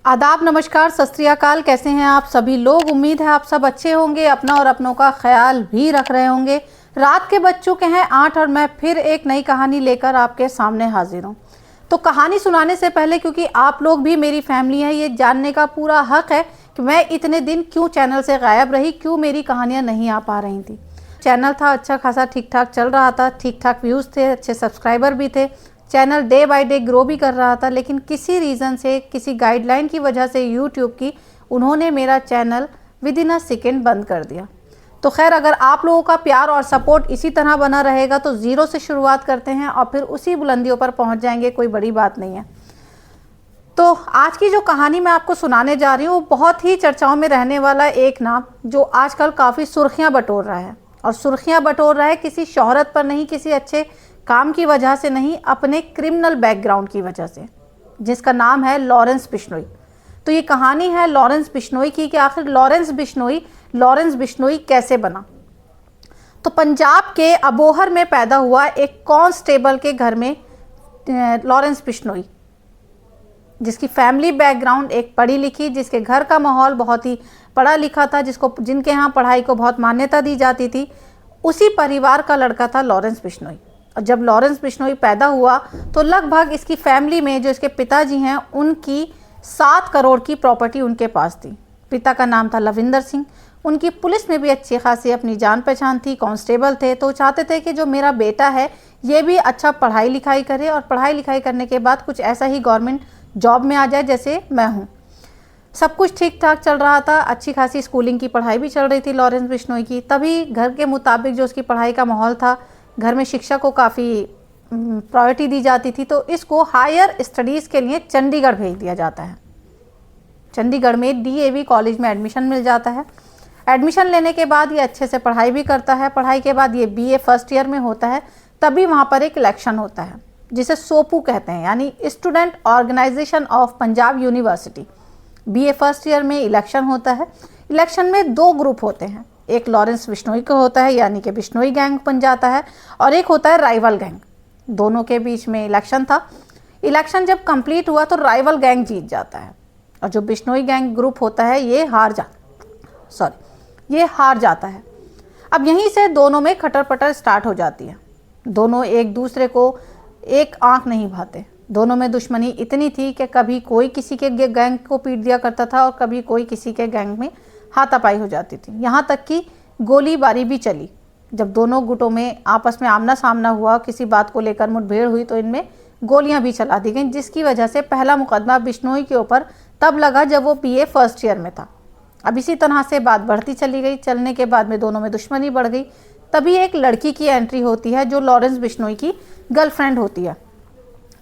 आदाब, नमस्कार, सत श्री अकाल। कैसे हैं आप सभी लोग? उम्मीद है आप सब अच्छे होंगे, अपना और अपनों का ख्याल भी रख रहे होंगे। रात के बज चुके हैं 8 और मैं फिर एक नई कहानी लेकर आपके सामने हाजिर हूँ। तो कहानी सुनाने से पहले, क्योंकि आप लोग भी मेरी फैमिली है, ये जानने का पूरा हक है कि मैं इतने दिन क्यों चैनल से गायब रही, क्यों मेरी कहानियाँ नहीं आ पा रही थी। चैनल था अच्छा खासा, ठीक ठाक चल रहा था, ठीक ठाक व्यूज़ थे, अच्छे सब्सक्राइबर भी थे, channel day by day grow भी कर रहा था। लेकिन किसी रीज़न से, किसी गाइडलाइन की वजह से यूट्यूब की, उन्होंने मेरा channel with in a second बंद कर दिया। तो खैर, अगर आप लोगों का प्यार और सपोर्ट इसी तरह बना रहेगा तो ज़ीरो से शुरुआत करते हैं और फिर उसी बुलंदियों पर पहुंच जाएंगे, कोई बड़ी बात नहीं है। तो आज की जो कहानी मैं आपको सुनाने जा रही हूँ वो बहुत ही चर्चाओं में रहने वाला एक नाम, जो आजकल काफ़ी सुर्खियाँ बटोर रहा है। और सुर्खियाँ बटोर रहा है किसी शोहरत पर नहीं, किसी अच्छे काम की वजह से नहीं, अपने क्रिमिनल बैकग्राउंड की वजह से, जिसका नाम है लॉरेंस बिश्नोई। तो ये कहानी है लॉरेंस बिश्नोई की कि आखिर लॉरेंस बिश्नोई कैसे बना। तो पंजाब के अबोहर में पैदा हुआ एक कांस्टेबल के घर में लॉरेंस बिश्नोई, जिसकी फैमिली बैकग्राउंड एक पढ़ी लिखी, जिसके घर का माहौल बहुत ही पढ़ा लिखा था, जिनके यहाँ पढ़ाई को बहुत मान्यता दी जाती थी, उसी परिवार का लड़का था लॉरेंस बिश्नोई। और जब लॉरेंस बिश्नोई पैदा हुआ तो लगभग इसकी फैमिली में, जो इसके पिताजी हैं, उनकी 7 करोड़ की प्रॉपर्टी उनके पास थी। पिता का नाम था लविंदर सिंह। उनकी पुलिस में भी अच्छी खासी अपनी जान पहचान थी, कांस्टेबल थे। तो चाहते थे कि जो मेरा बेटा है ये भी अच्छा पढ़ाई लिखाई करे और पढ़ाई लिखाई करने के बाद कुछ ऐसा ही गवर्नमेंट जॉब में आ जाए जैसे मैं हूँ। सब कुछ ठीक ठाक चल रहा था, अच्छी खासी स्कूलिंग की पढ़ाई भी चल रही थी लॉरेंस बिश्नोई की। तभी घर के मुताबिक जो उसकी पढ़ाई का माहौल था, घर में शिक्षा को काफ़ी प्रायोरिटी दी जाती थी, तो इसको हायर स्टडीज़ के लिए चंडीगढ़ भेज दिया जाता है। चंडीगढ़ में डीएवी कॉलेज में एडमिशन मिल जाता है। एडमिशन लेने के बाद ये अच्छे से पढ़ाई भी करता है। पढ़ाई के बाद ये बीए फर्स्ट ईयर में होता है। तभी वहाँ पर एक इलेक्शन होता है जिसे सोपू कहते हैं, यानी student organisation of Punjab university. BA first year में इलेक्शन होता है। इलेक्शन में 2 ग्रुप होते हैं, एक लॉरेंस बिश्नोई का होता है, यानी कि बिश्नोई गैंग बन जाता है, और एक होता है राइवल गैंग। दोनों के बीच में इलेक्शन था। इलेक्शन जब कंप्लीट हुआ तो राइवल गैंग जीत जाता है और जो बिश्नोई गैंग ग्रुप होता है ये हार जाता है। अब यहीं से दोनों में खटर पटर स्टार्ट हो जाती है। दोनों एक दूसरे को एक आंख नहीं भाते। दोनों में दुश्मनी इतनी थी कि कभी कोई किसी के गैंग को पीट दिया करता था और कभी कोई किसी के गैंग में हाथापाई हो जाती थी। यहाँ तक कि गोलीबारी भी चली। जब दोनों गुटों में आपस में आमना सामना हुआ, किसी बात को लेकर मुठभेड़ हुई, तो इनमें गोलियां भी चला दी गईं, जिसकी वजह से पहला मुकदमा बिश्नोई के ऊपर तब लगा जब वो बीए फर्स्ट ईयर में था। अब इसी तरह से बात बढ़ती चली गई। चलने के बाद में दोनों में दुश्मनी बढ़ गई। तभी एक लड़की की एंट्री होती है जो लॉरेंस बिश्नोई की गर्लफ्रेंड होती है।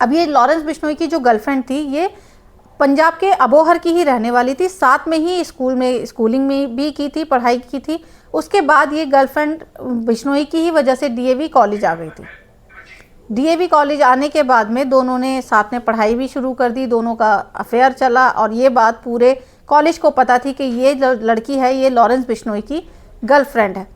अब ये लॉरेंस बिश्नोई की जो गर्लफ्रेंड थी ये पंजाब के अबोहर की ही रहने वाली थी। साथ में ही स्कूलिंग में भी की थी, पढ़ाई की थी। उसके बाद ये गर्लफ्रेंड बिश्नोई की ही वजह से डीएवी कॉलेज आ गई थी। डीएवी कॉलेज आने के बाद में दोनों ने साथ में पढ़ाई भी शुरू कर दी। दोनों का अफेयर चला और ये बात पूरे कॉलेज को पता थी कि ये लड़की है, ये लॉरेंस बिश्नोई की गर्लफ्रेंड है।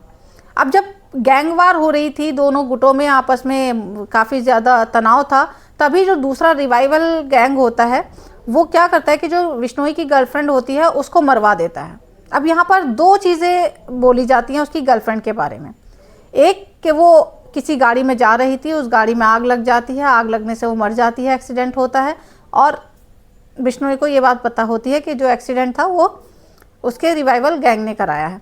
अब जब गैंगवार हो रही थी, दोनों गुटों में आपस में काफ़ी ज़्यादा तनाव था, तभी जो दूसरा रिवाइवल गैंग होता है वो क्या करता है कि जो बिश्नोई की गर्लफ्रेंड होती है उसको मरवा देता है। अब यहाँ पर 2 चीज़ें बोली जाती हैं उसकी गर्लफ्रेंड के बारे में। एक कि वो किसी गाड़ी में जा रही थी, उस गाड़ी में आग लग जाती है, आग लगने से वो मर जाती है, एक्सीडेंट होता है, और बिश्नोई को ये बात पता होती है कि जो एक्सीडेंट था वो उसके रिवाइवल गैंग ने कराया है।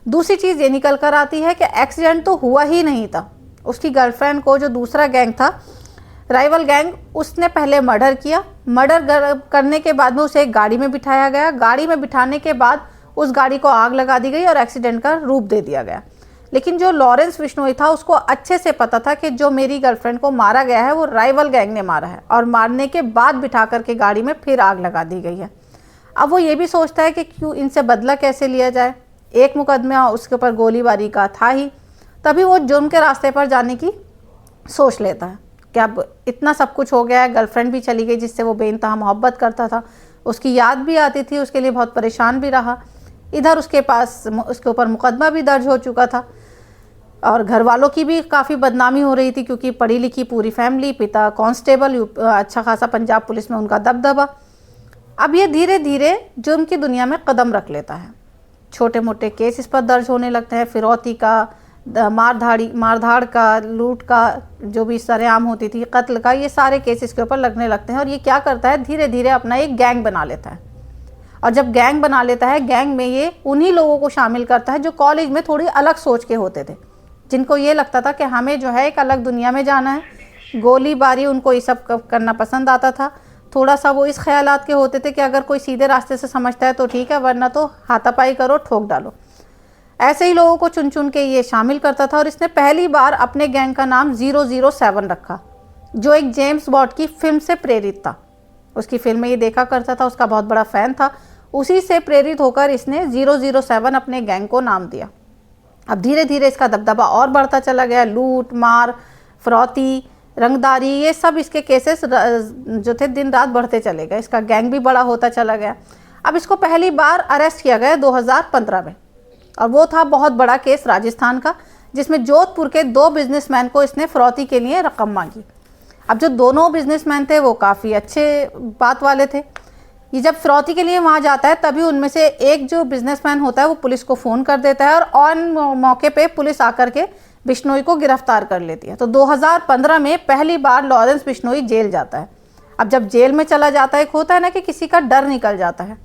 दूसरी चीज़ ये निकल कर आती है कि एक्सीडेंट तो हुआ ही नहीं था। उसकी गर्लफ्रेंड को जो दूसरा गैंग था, राइवल गैंग, उसने पहले मर्डर किया। मर्डर करने के बाद में उसे एक गाड़ी में बिठाया गया। गाड़ी में बिठाने के बाद उस गाड़ी को आग लगा दी गई और एक्सीडेंट का रूप दे दिया गया। लेकिन जो लॉरेंस बिश्नोई था उसको अच्छे से पता था कि जो मेरी गर्लफ्रेंड को मारा गया है वो राइवल गैंग ने मारा है, और मारने के बाद बिठा करके गाड़ी में फिर आग लगा दी गई है। अब वो ये भी सोचता है कि क्यों इनसे बदला कैसे लिया जाए। एक मुकदमा उसके ऊपर गोलीबारी का था ही। तभी वो जुर्म के रास्ते पर जाने की सोच लेता है कि अब इतना सब कुछ हो गया है, गर्लफ्रेंड भी चली गई जिससे वो बेइंतहा मोहब्बत करता था, उसकी याद भी आती थी, उसके लिए बहुत परेशान भी रहा। इधर उसके ऊपर मुकदमा भी दर्ज हो चुका था और घर वालों की भी काफ़ी बदनामी हो रही थी, क्योंकि पढ़ी लिखी पूरी फैमिली, पिता कांस्टेबल, अच्छा खासा पंजाब पुलिस में उनका दबदबा। अब ये धीरे धीरे जुर्म की दुनिया में कदम रख लेता है। छोटे मोटे केस इस पर दर्ज होने लगते हैं, फिरौती का, मारधाड़ का, लूट का, जो भी सरेआम होती थी, कत्ल का, ये सारे केस इसके ऊपर लगने लगते हैं। और ये क्या करता है, धीरे धीरे अपना एक गैंग बना लेता है। और जब गैंग बना लेता है, गैंग में ये उन्हीं लोगों को शामिल करता है जो कॉलेज में थोड़ी अलग सोच के होते थे, जिनको ये लगता था कि हमें जो है एक अलग दुनिया में जाना है। गोली बारी उनको ये सब करना पसंद आता था। थोड़ा सा वो इस ख्यालात के होते थे कि अगर कोई सीधे रास्ते से समझता है तो ठीक है, वरना तो हाथापाई करो, ठोक डालो। ऐसे ही लोगों को चुन चुन के ये शामिल करता था। और इसने पहली बार अपने गैंग का नाम 007 रखा, जो एक जेम्स बॉन्ड की फिल्म से प्रेरित था। उसकी फिल्म में ये देखा करता था, उसका बहुत बड़ा फ़ैन था। उसी से प्रेरित होकर इसने 007 अपने गैंग को नाम दिया। अब धीरे धीरे इसका दबदबा और बढ़ता चला गया। लूट मार, फिरौती, रंगदारी, ये सब इसके केसेस जो थे दिन रात बढ़ते चले गए। इसका गैंग भी बड़ा होता चला गया। अब इसको पहली बार अरेस्ट किया गया 2015 में, और वो था बहुत बड़ा केस राजस्थान का, जिसमें जोधपुर के 2 बिजनेसमैन को इसने फिरौती के लिए रकम मांगी। अब जो दोनों बिजनेसमैन थे वो काफ़ी अच्छे बात वाले थे। ये जब फिरौती के लिए वहाँ जाता है, तभी उनमें से एक जो बिजनेसमैन होता है वो पुलिस को फ़ोन कर देता है, और ऑन मौके पे पुलिस आकर के बिश्नोई को गिरफ्तार कर लेती है। तो 2015 में पहली बार लॉरेंस बिश्नोई जेल जाता है। अब जब जेल में चला जाता है, एक होता है ना कि किसी का डर निकल जाता है।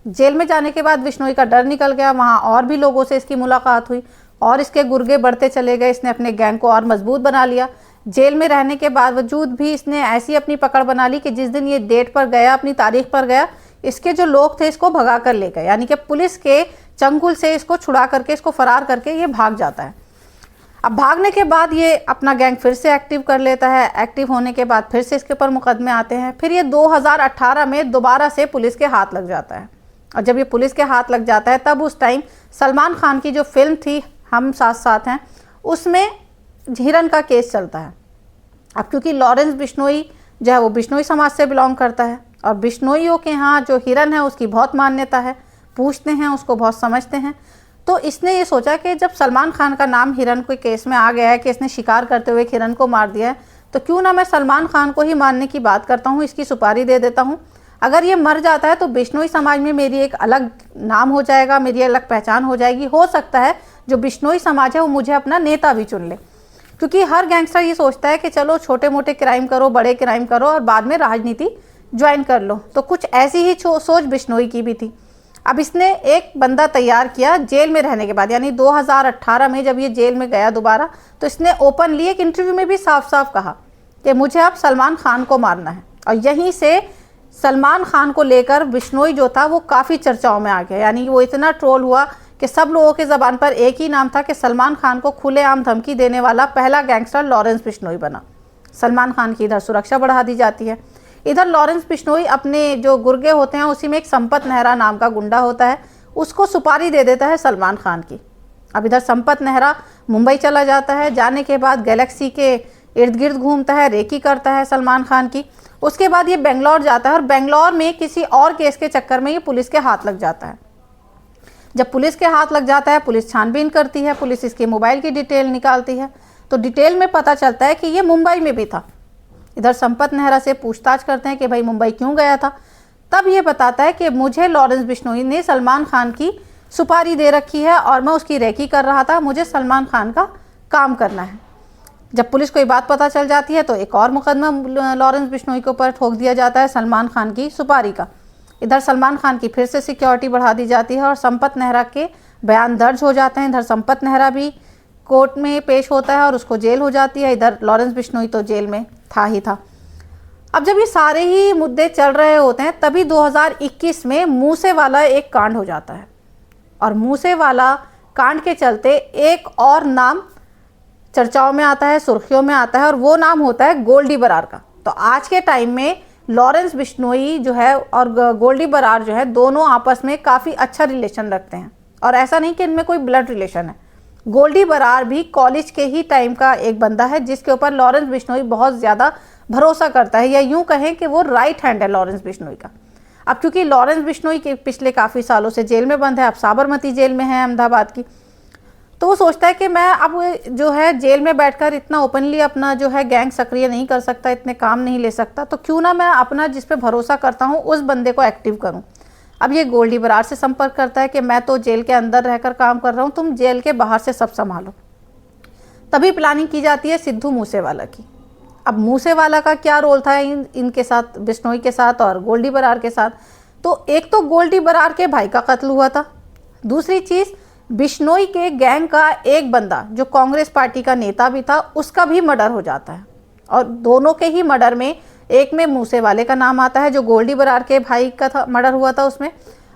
जेल में जाने के बाद बिश्नोई का डर निकल गया। वहाँ और भी लोगों से इसकी मुलाकात हुई और इसके गुर्गे बढ़ते चले गए। इसने अपने गैंग को और मजबूत बना लिया। जेल में रहने के बावजूद भी इसने ऐसी अपनी पकड़ बना ली कि जिस दिन ये डेट पर गया, अपनी तारीख पर गया, इसके जो लोग थे इसको भगा कर ले गए। यानी कि पुलिस के चंगुल से इसको छुड़ा करके, इसको फरार करके ये भाग जाता है। अब भागने के बाद ये अपना गैंग फिर से एक्टिव कर लेता है। एक्टिव होने के बाद फिर से इसके ऊपर मुकदमे आते हैं। फिर ये 2018 में दोबारा से पुलिस के हाथ लग जाता है। और जब ये पुलिस के हाथ लग जाता है, तब उस टाइम सलमान खान की जो फिल्म थी हम साथ साथ हैं, उसमें हिरन का केस चलता है। अब क्योंकि लॉरेंस बिश्नोई जो है वो बिश्नोई समाज से बिलोंग करता है, और बिश्नोइयों के यहाँ जो हिरन है उसकी बहुत मान्यता है, पूछते हैं उसको, बहुत समझते हैं। तो इसने ये सोचा कि जब सलमान खान का नाम हिरन के केस में आ गया है कि इसने शिकार करते हुए हिरन को मार दिया है, तो क्यों ना मैं सलमान खान को ही मारने की बात करता हूँ, इसकी सुपारी दे देता हूँ। अगर ये मर जाता है तो बिश्नोई समाज में मेरी एक अलग नाम हो जाएगा, मेरी अलग पहचान हो जाएगी। हो सकता है जो बिश्नोई समाज है वो मुझे अपना नेता भी चुन ले, क्योंकि हर गैंगस्टर ये सोचता है कि चलो छोटे मोटे क्राइम करो, बड़े क्राइम करो और बाद में राजनीति ज्वाइन कर लो। तो कुछ ऐसी ही सोच बिश्नोई की भी थी। अब इसने एक बंदा तैयार किया जेल में रहने के बाद, यानी 2018 में जब ये जेल में गया दोबारा, तो इसने ओपनली एक इंटरव्यू में भी साफ साफ कहा कि मुझे अब सलमान खान को मारना है। और यहीं से सलमान खान को लेकर बिश्नोई जो था वो काफ़ी चर्चाओं में आ गया। यानी वो इतना ट्रोल हुआ कि सब लोगों के ज़बान पर एक ही नाम था कि सलमान खान को खुलेआम धमकी देने वाला पहला गैंगस्टर लॉरेंस बिश्नोई बना। सलमान खान की इधर सुरक्षा बढ़ा दी जाती है, इधर लॉरेंस बिश्नोई अपने जो गुर्गे होते हैं उसी में एक संपत नेहरा नाम का गुंडा होता है, उसको सुपारी दे देता है सलमान खान की। अब इधर संपत नेहरा मुंबई चला जाता है। जाने के बाद गैलेक्सी के इर्द गिर्द घूमता है, रेकी करता है सलमान खान की। उसके बाद ये बेंगलोर जाता है, और बेंगलोर में किसी और केस के चक्कर में ये पुलिस के हाथ लग जाता है। जब पुलिस के हाथ लग जाता है, पुलिस छानबीन करती है, पुलिस इसके मोबाइल की डिटेल निकालती है, तो डिटेल में पता चलता है कि ये मुंबई में भी था। इधर संपत नेहरा से पूछताछ करते हैं कि भाई मुंबई क्यों गया था। तब ये बताता है कि मुझे लॉरेंस बिश्नोई ने सलमान खान की सुपारी दे रखी है और मैं उसकी रेकी कर रहा था, मुझे सलमान खान का काम करना है। जब पुलिस को ये बात पता चल जाती है तो एक और मुकदमा लॉरेंस बिश्नोई के ऊपर ठोक दिया जाता है सलमान खान की सुपारी का। इधर सलमान खान की फिर से सिक्योरिटी बढ़ा दी जाती है और संपत नेहरा के बयान दर्ज हो जाते हैं। इधर संपत नेहरा भी कोर्ट में पेश होता है और उसको जेल हो जाती है। इधर लॉरेंस बिश्नोई तो जेल में था ही था। अब जब ये सारे ही मुद्दे चल रहे होते हैं, तभी 2021 में मूसेवाला एक कांड हो जाता है, और मूसेवाला कांड के चलते एक और नाम चर्चाओं में आता है, सुर्खियों में आता है, और वो नाम होता है गोल्डी बरार का। तो आज के टाइम में लॉरेंस बिश्नोई जो है और गोल्डी बरार जो है, दोनों आपस में काफ़ी अच्छा रिलेशन रखते हैं, और ऐसा नहीं कि इनमें कोई ब्लड रिलेशन है। गोल्डी बरार भी कॉलेज के ही टाइम का एक बंदा है जिसके ऊपर लॉरेंस बिश्नोई बहुत ज़्यादा भरोसा करता है, या यूँ कहें कि वो राइट हैंड है लॉरेंस बिश्नोई का। अब क्योंकि लॉरेंस बिश्नोई के पिछले काफ़ी सालों से जेल में बंद है, अब साबरमती जेल में है अहमदाबाद की, तो वो सोचता है कि मैं अब जो है जेल में बैठकर इतना ओपनली अपना जो है गैंग सक्रिय नहीं कर सकता, इतने काम नहीं ले सकता, तो क्यों ना मैं अपना जिस पे भरोसा करता हूँ उस बंदे को एक्टिव करूँ। अब ये गोल्डी बरार से संपर्क करता है कि मैं तो जेल के अंदर रहकर काम कर रहा हूँ, तुम जेल के बाहर से सब संभालो। तभी प्लानिंग की जाती है सिद्धू मूसेवाला की। अब मूसेवाला का क्या रोल था इनके साथ, बिश्नोई के साथ और गोल्डी बरार के साथ? तो एक तो गोल्डी बरार के भाई का कत्ल हुआ था, दूसरी चीज़ बिश्नोई के गैंग का एक बंदा जो कांग्रेस पार्टी का नेता भी था उसका भी मर्डर हो जाता है। और दोनों के ही मर्डर में, एक में मूसेवाले का नाम आता है जो गोल्डी बरार के भाई का था, मर्डर हुआ था उसमें,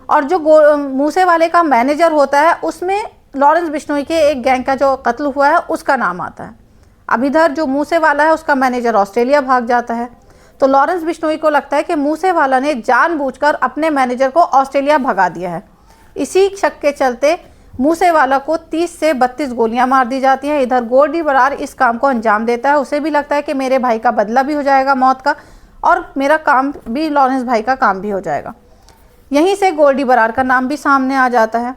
और जो मूसेवाले का मैनेजर होता है उसमें लॉरेंस बिश्नोई के एक गैंग का जो कत्ल हुआ है उसका नाम आता है। अब इधर जो मूसेवाला है उसका मैनेजर ऑस्ट्रेलिया भाग जाता है, तो लॉरेंस बिश्नोई को लगता है कि मूसेवाला ने जानबूझकर अपने मैनेजर को ऑस्ट्रेलिया भगा दिया है। इसी शक के चलते मूसेवाला को 30 से 32 गोलियां मार दी जाती हैं। इधर गोल्डी बरार इस काम को अंजाम देता है, उसे भी लगता है कि मेरे भाई का बदला भी हो जाएगा मौत का, और मेरा काम भी, लॉरेंस भाई का काम भी हो जाएगा। यहीं से गोल्डी बरार का नाम भी सामने आ जाता है।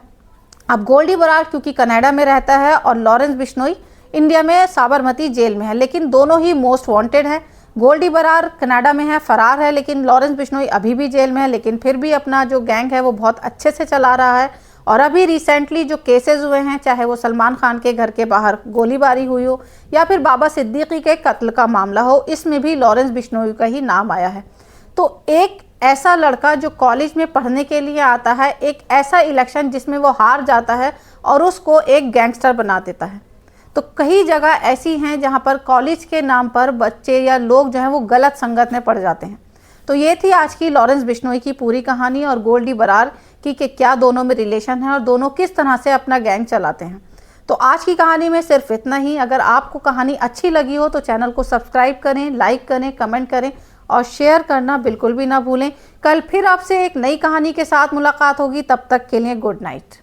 अब गोल्डी बरार क्योंकि कनाडा में रहता है और लॉरेंस बिश्नोई इंडिया में साबरमती जेल में है, लेकिन दोनों ही मोस्ट वांटेड हैं। गोल्डी बरार कनाडा में है, फरार है, लेकिन लॉरेंस बिश्नोई अभी भी जेल में है, लेकिन फिर भी अपना जो गैंग है वो बहुत अच्छे से चला रहा है। और अभी रिसेंटली जो केसेस हुए हैं, चाहे वो सलमान खान के घर के बाहर गोलीबारी हुई हो या फिर बाबा सिद्दीकी के कत्ल का मामला हो, इसमें भी लॉरेंस बिश्नोई का ही नाम आया है। तो एक ऐसा लड़का जो कॉलेज में पढ़ने के लिए आता है, एक ऐसा इलेक्शन जिसमें वो हार जाता है और उसको एक गैंगस्टर बना देता है। तो कई जगह ऐसी हैं जहां पर कॉलेज के नाम पर बच्चे या लोग जो हैं वो गलत संगत में पड़ जाते हैं। तो ये थी आज की लॉरेंस बिश्नोई की पूरी कहानी और गोल्डी बरार की कि क्या दोनों में रिलेशन है और दोनों किस तरह से अपना गैंग चलाते हैं। तो आज की कहानी में सिर्फ इतना ही। अगर आपको कहानी अच्छी लगी हो तो चैनल को सब्सक्राइब करें, लाइक करें, कमेंट करें और शेयर करना बिल्कुल भी ना भूलें। कल फिर आपसे एक नई कहानी के साथ मुलाकात होगी, तब तक के लिए गुड नाइट।